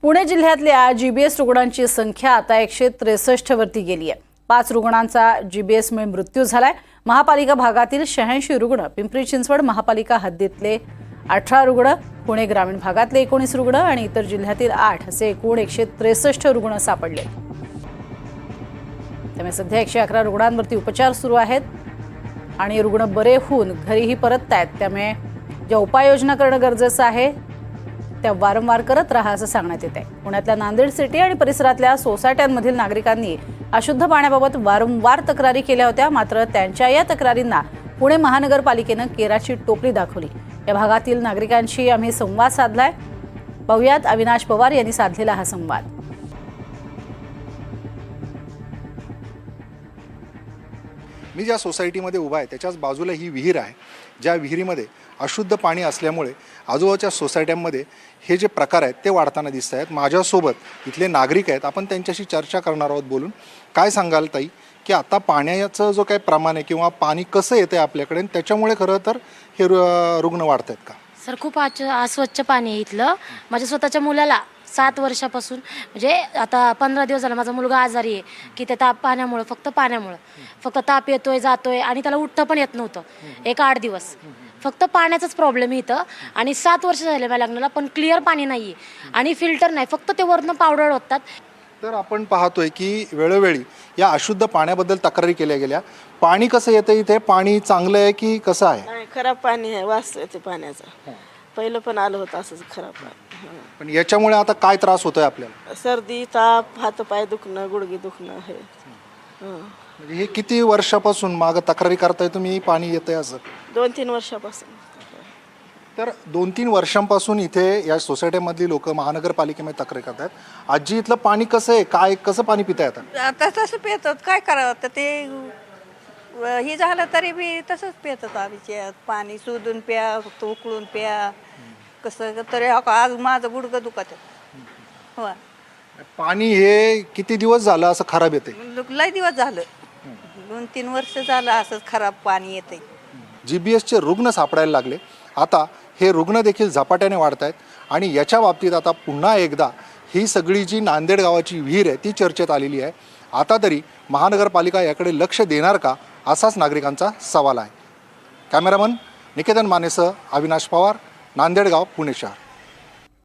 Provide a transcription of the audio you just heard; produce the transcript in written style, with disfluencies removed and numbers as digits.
पुणे जिल्ह्यातल्या जीबीएस रुग्णांची संख्या आता 163 वरती गेली आहे। 5 रुग्णांचा जीबीएसमुळे मृत्यू झालाय। महापालिका भागातील 86 रुग्ण, पिंपरी चिंचवड महापालिका हद्दीतले 18 रुग्ण, पुणे ग्रामीण भागातले 19 रुग्ण आणि इतर जिल्ह्यातील 8 असे एकूण 163 रुग्ण सापडले। त्यामुळे सध्या 111 रुग्णांवरती उपचार सुरू आहेत आणि रुग्ण बरे होऊन घरीही परततायत। त्यामुळे ज्या उपाययोजना करणं गरजेचं आहे त्या वारंवार करत राहा असं सांगण्यात येत आहे। पुण्यातल्या नांदेड सिटी आणि परिसरातल्या सोसायट्यांमधील नागरिकांनी अशुद्ध पाण्याबाबत वारंवार तक्रारी केल्या होत्या, मात्र त्यांच्या या तक्रारींना पुणे महानगरपालिकेनं केराची टोपली दाखवली। या भागातील नागरिकांशी आम्ही संवाद साधलाय। पाहुयात अविनाश पवार यांनी साधलेला हा संवाद। मी ज्या सोसायटीमध्ये उभा आहे त्याच्याच बाजूला ही विहीर आहे, ज्या विहिरीमध्ये अशुद्ध पाणी असल्यामुळे आजूबाजूच्या सोसायट्यांमध्ये हे जे प्रकार आहेत ते वाढताना दिसत आहेत। माझ्यासोबत इथले नागरिक आहेत, आपण त्यांच्याशी चर्चा करणार आहोत। बोलून काय सांगाल ताई की आता पाण्याचं जो काही प्रमाण आहे किंवा पाणी कसं येतं आपल्याकडे, त्याच्यामुळे खरं तर हे रुग्ण वाढत आहेत का? सर, खूप अस्वच्छ पाणी आहे इथलं। माझ्या स्वतःच्या मुलाला 7 वर्षापासून म्हणजे आता 15 दिवस झाला माझा मुलगा आजारी आहे की त्या पाण्यामुळे फक्त ताप येतोय जातोय आणि त्याला उठता पण येत नव्हतं। एक 8 दिवस फक्त पाण्याचाच प्रॉब्लेम आहे इथं आणि 7 वर्ष झाले माझ्या लग्नाला, पण क्लिअर पाणी नाहीये आणि फिल्टर नाही, फक्त ते वरनं पावडर होतात। तर आपण पाहतोय की वेळोवेळी या अशुद्ध पाण्याबद्दल तक्रारी केल्या गेल्या। पाणी कसं येतं इथे? पाणी चांगलं आहे की कसं आहे? नाही, खराब पाणी आहे, वास येते पाण्याचा। पहिलं पण आलं होतं असंच खराब पाणी। पण याच्यामुळे आता काय त्रास होतोय आपल्याला? सर्दी, ताप, हातपाय दुखणं, गुडघे दुखणं हे। म्हणजे हे किती वर्षापासून मागं तक्रारी करताय तुम्ही पाणी येतंय असं? 2-3 वर्षापासून। तर 2-3 वर्षांपासून इथे या सोसायटीमधली लोक महानगरपालिकेमध्ये तक्रार करतात। आजी, इथलं पाणी कसं आहे, काय कसं पाणी पिता येतं? आता तसं पितात, काय करावं तर ते हे झालं तरी बी तसंच पितात। आम्ही पाणी शोधून प्या, फक्त उकळून प्या, कसं तरी आज माझं गुडघं दुखत हो। पाणी हे किती दिवस झालं असं खराब येते? लय दिवस झालं, 2-3 वर्ष झालं असंच खराब पाणी येते। जीबीएसचे रुग्ण सापडायला लागले। आता हे रुग्ण देखील झपाट्याने वाढत आहेत आणि याच्या बाबतीत आता पुन्हा एकदा ही सगळी जी नांदेड गावाची विहीर आहे ती चर्चेत आलेली आहे। आता तरी महानगरपालिका याकडे लक्ष देणार का, असाच नागरिकांचा सवाल आहे। कॅमेरामन निकेतन मानेसह अविनाश पवार, नांदेड गाव, पुणे शहर।